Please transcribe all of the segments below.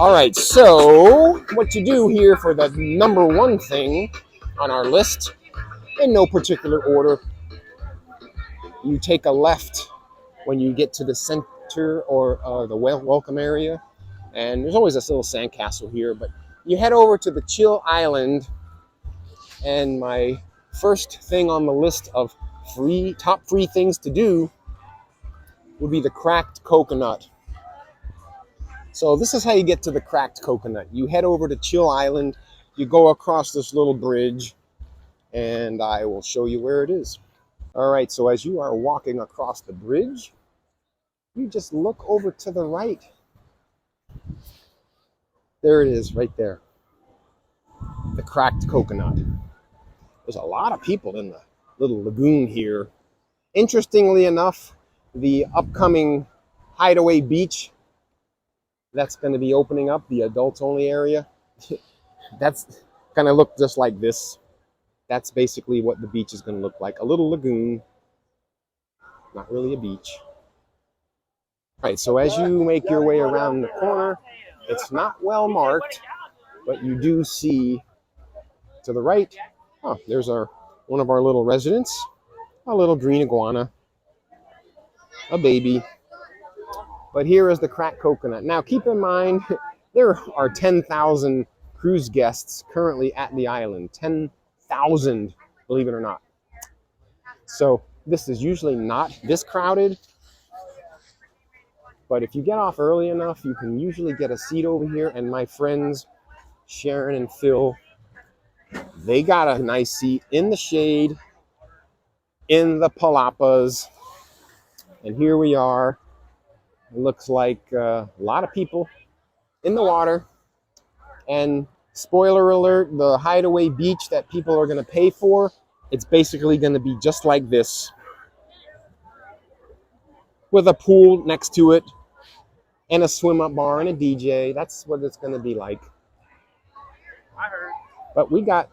All right, so what you do here for the number one thing on our list, in no particular order, you take a left when you get to the center or the welcome area. And there's always this little sandcastle here, but you head over to the Chill Island. And my first thing on the list of top free things to do would be the cracked coconut. So this is how you get to the cracked coconut. You head over to Chill Island, you go across this little bridge, and I will show you where it is. All right, so as you are walking across the bridge, you just look over to the right. There it is, right there. The cracked coconut. There's a lot of people in the little lagoon here. Interestingly enough, the upcoming Hideaway Beach that's going to be opening up, the adults only area, that's going to look just like this. That's basically what the beach is going to look like. A little lagoon, not really a beach. All right, so as you make your way around the corner, it's not well marked, but you do see to the right, oh, there's one of our little residents, a little green iguana, a baby. But here is the cracked coconut. Now keep in mind, there are 10,000 cruise guests currently at the island. 10,000, believe it or not. So this is usually not this crowded. But if you get off early enough, you can usually get a seat over here. And my friends, Sharon and Phil, they got a nice seat in the shade, in the palapas. And here we are. It looks like a lot of people in the water. And spoiler alert, the Hideaway Beach that people are going to pay for, it's basically going to be just like this, with a pool next to it and a swim-up bar and a DJ. That's what it's going to be like. I heard. But we got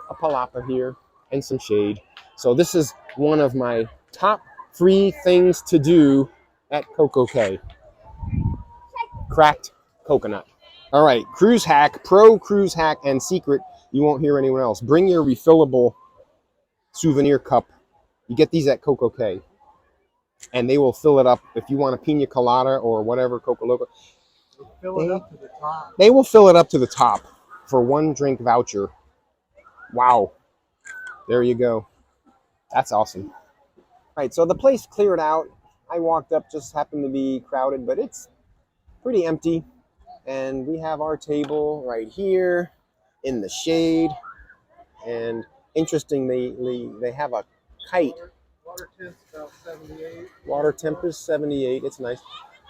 a palapa here and some shade. So this is one of my top free things to do at Coco Cay. Cracked coconut. All right, cruise hack, pro cruise hack, and secret you won't hear anyone else. Bring your refillable souvenir cup. You get these at Coco Cay, and they will fill it up. If you want a pina colada or whatever, Coco Loco, Fill it up to the top. they will fill it up to the top for one drink voucher. Wow. There you go. That's awesome. All right, so the place cleared out. I walked up, just happened to be crowded, but it's pretty empty. And we have our table right here in the shade. And interestingly, they have a kite. Water temp's about 78. Water temp is 78. It's nice.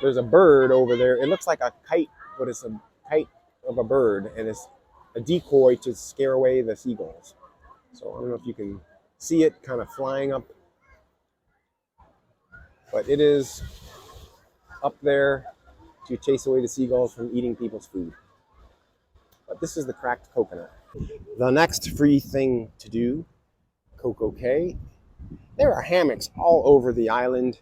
There's a bird over there. It looks like a kite, but it's a kite of a bird. And it's a decoy to scare away the seagulls. So I don't know if you can see it kind of flying up. But it is up there to chase away the seagulls from eating people's food. But this is the cracked coconut. The next free thing to do, Coco Cay. There are hammocks all over the island.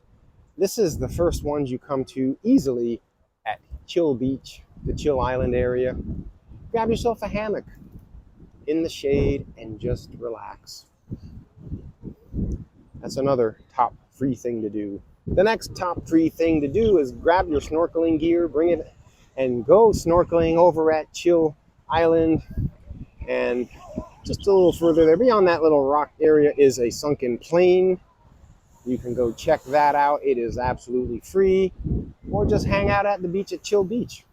This is the first ones you come to easily at Chill Beach, the Chill Island area. Grab yourself a hammock in the shade and just relax. That's another top free thing to do. The next top free thing to do is grab your snorkeling gear, bring it, and go snorkeling over at Chill Island. And just a little further there, beyond that little rock area, is a sunken plane. You can go check that out. It is absolutely free. Or just hang out at the beach at Chill Beach.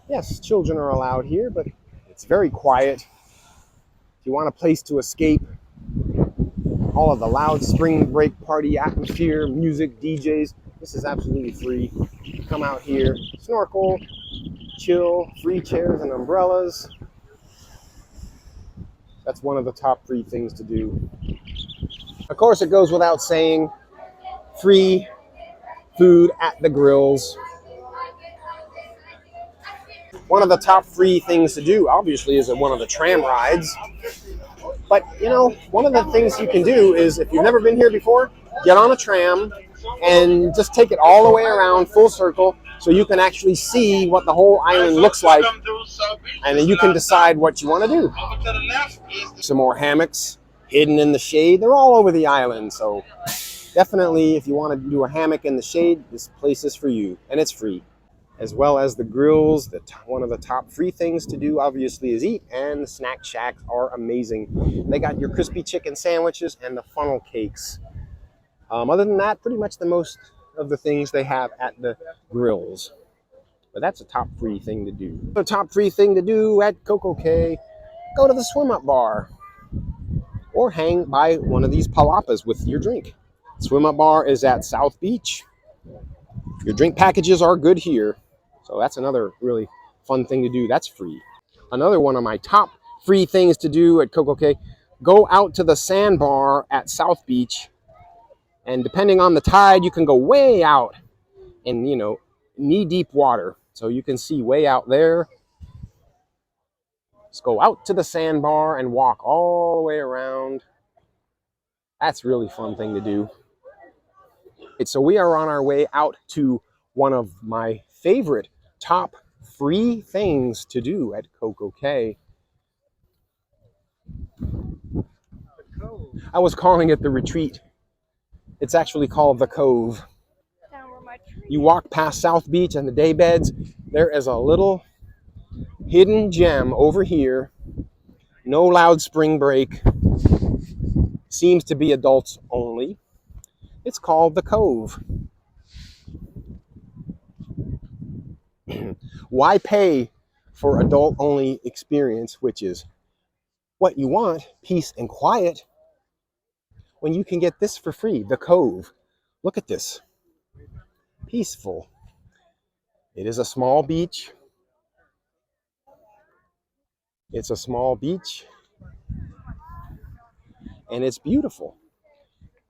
Yes, children are allowed here, but it's very quiet. If you want a place to escape all of the loud spring break party atmosphere, music, DJs, this is absolutely free. Come out here, snorkel, chill, free chairs and umbrellas. That's one of the top free things to do. Of course, it goes without saying, free food at the grills. One of the top free things to do, obviously, is one of the tram rides. But, you know, one of the things you can do is, if you've never been here before, get on a tram and just take it all the way around, full circle, So you can actually see what the whole island looks like, and then you can decide what you want to do. Some more hammocks hidden in the shade. They're all over the island, so definitely if you want to do a hammock in the shade, this place is for you, and it's free. As well as the grills, one of the top free things to do obviously is eat, and the snack shacks are amazing. They got your crispy chicken sandwiches and the funnel cakes. Other than that, pretty much the most of the things they have at the grills. But that's a top free thing to do. The top free thing to do at Coco Cay, go to the swim up bar or hang by one of these palapas with your drink. Swim up bar is at South Beach. Your drink packages are good here. So that's another really fun thing to do. That's free. Another one of my top free things to do at Coco Cay, go out to the sandbar at South Beach. And depending on the tide, you can go way out in, knee-deep water. So you can see way out there. Just go out to the sandbar and walk all the way around. That's a really fun thing to do. So we are on our way out to one of my favorite top free things to do at Coco Cay. I was calling it the retreat. It's actually called the Cove. You walk past South Beach and the day beds, there is a little hidden gem over here. No loud spring break. Seems to be adults only. It's called the Cove. Why pay for adult only experience, which is what you want, peace and quiet, when you can get this for free, the Cove. Look at this. Peaceful. It is a small beach. It's a small beach. And it's beautiful.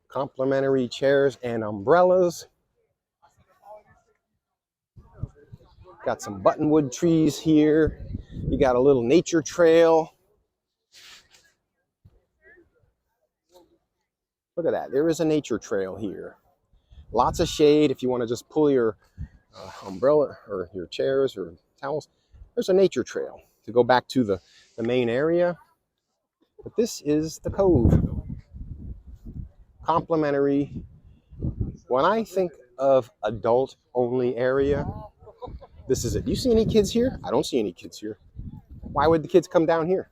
Complimentary chairs and umbrellas. Got some buttonwood trees here. You got a little nature trail. Look at that. There is a nature trail here. Lots of shade if you want to just pull your umbrella or your chairs or towels. There's a nature trail to go back to the main area. But this is the Cove. Complimentary. When I think of adult only area, this is it. Do you see any kids here? I don't see any kids here. Why would the kids come down here?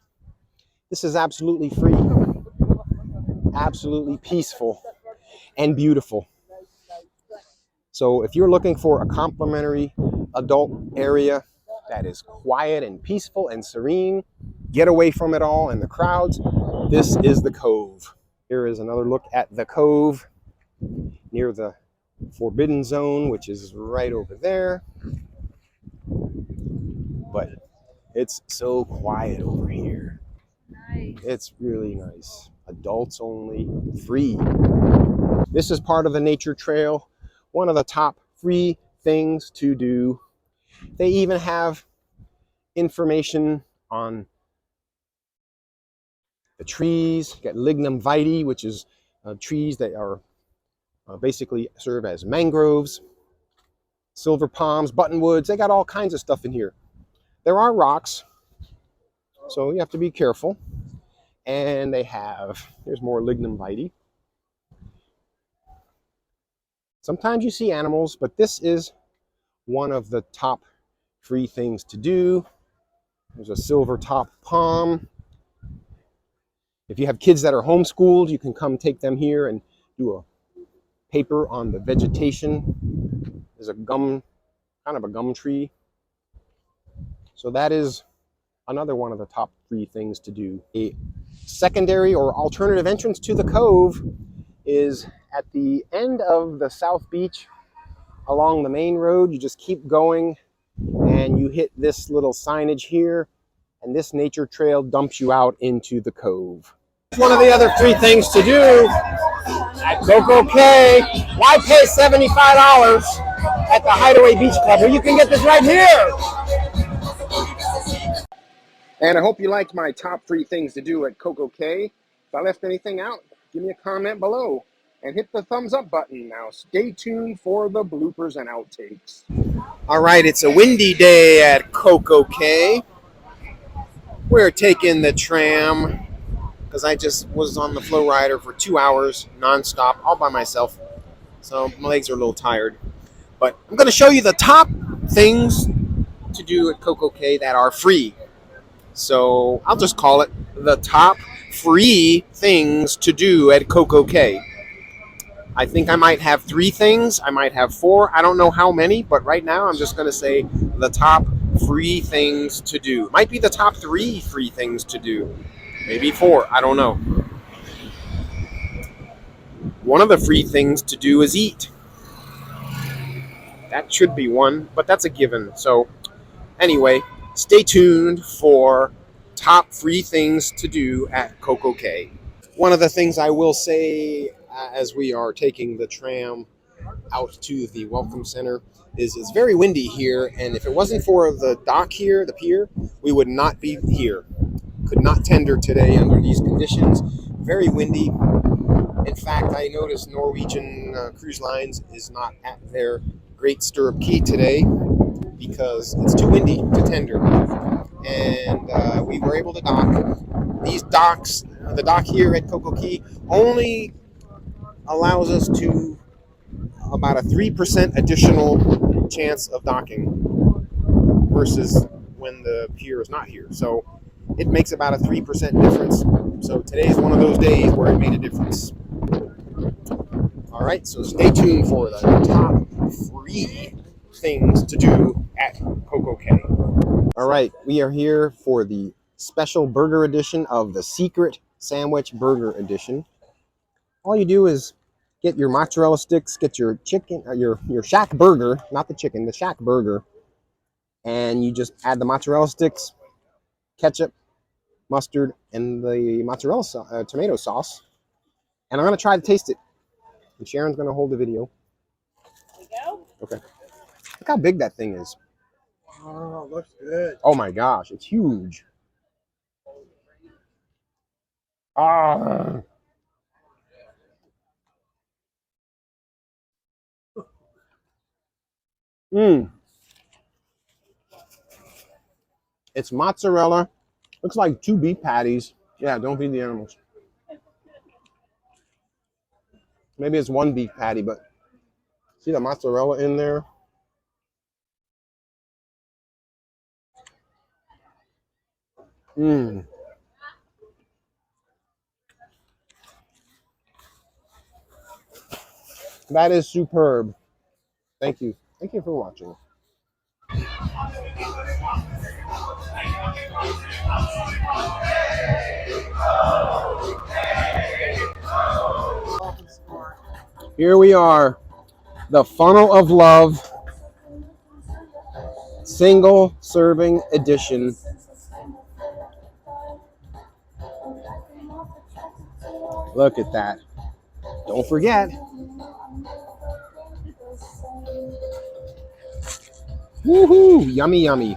This is absolutely free. Absolutely peaceful and beautiful. So if you're looking for a complimentary adult area that is quiet and peaceful and serene, get away from it all and the crowds, this is the Cove. Here is another look at the Cove near the Forbidden Zone, which is right over there. But it's so quiet over here. Nice. It's really nice. Adults only, free. This is part of the nature trail. One of the top free things to do. They even have information on the trees. You got lignum vitae, which is trees that are basically serve as mangroves, silver palms, buttonwoods. They got all kinds of stuff in here. There are rocks, so you have to be careful. And they have, here's more lignum vitae. Sometimes you see animals, but this is one of the top free things to do. There's a silver top palm. If you have kids that are homeschooled, you can come take them here and do a paper on the vegetation. There's a kind of a gum tree. So that is another one of the top free things to do. A secondary or alternative entrance to the Cove is at the end of the South Beach along the main road. You just keep going and you hit this little signage here, and this nature trail dumps you out into the Cove. One of the other free things to do at Coco Cay. Why pay $75 at the Hideaway Beach Club? Well, you can get this right here. And I hope you liked my top free things to do at Coco Cay. If I left anything out, give me a comment below. and hit the thumbs up button. Now stay tuned for the bloopers and outtakes. All right, it's a windy day at Coco Cay. We're taking the tram because I just was on the flow rider for 2 hours nonstop, all by myself. So my legs are a little tired. But I'm going to show you the top things to do at Coco Cay that are free. So I'll just call it the top free things to do at Coco Cay. I think I might have 3 things. I might have 4. I don't know how many, but right now I'm just going to say the top free things to do. Might be the top 3 free things to do. Maybe 4. I don't know. One of the free things to do is eat. That should be one, but that's a given. So anyway, stay tuned for top free things to do at Coco Cay. One of the things I will say as we are taking the tram out to the Welcome Center is it's very windy here, and if it wasn't for the dock here, the pier, we would not be here. Could not tender today under these conditions. Very windy. In fact, I noticed Norwegian Cruise Lines is not at their Great Stirrup Key today because it's too windy to tender. And we were able to dock. These docks, the dock here at Coco Cay only allows us to about a 3% additional chance of docking versus when the pier is not here. So it makes about a 3% difference. So today's one of those days where it made a difference. All right, so stay tuned for the top free things to do at Coco Cay. All right, we are here for the special burger edition of the Secret Sandwich Burger Edition. All you do is get your mozzarella sticks, get your chicken, your shack burger, not the chicken, the shack burger, and you just add the mozzarella sticks, ketchup, mustard, and the mozzarella tomato sauce. And I'm gonna try to taste it. And Sharon's gonna hold the video. We go? Okay. Look how big that thing is. Oh, looks good. Oh my gosh, it's huge. Ah. Mmm. It's mozzarella. Looks like 2 beef patties. Yeah, don't feed the animals. Maybe it's 1 beef patty, but see the mozzarella in there? Mmm. That is superb. Thank you. Thank you for watching. Here we are. The Funnel of Love single serving edition. Look at that. Don't forget. Woohoo! Yummy, yummy.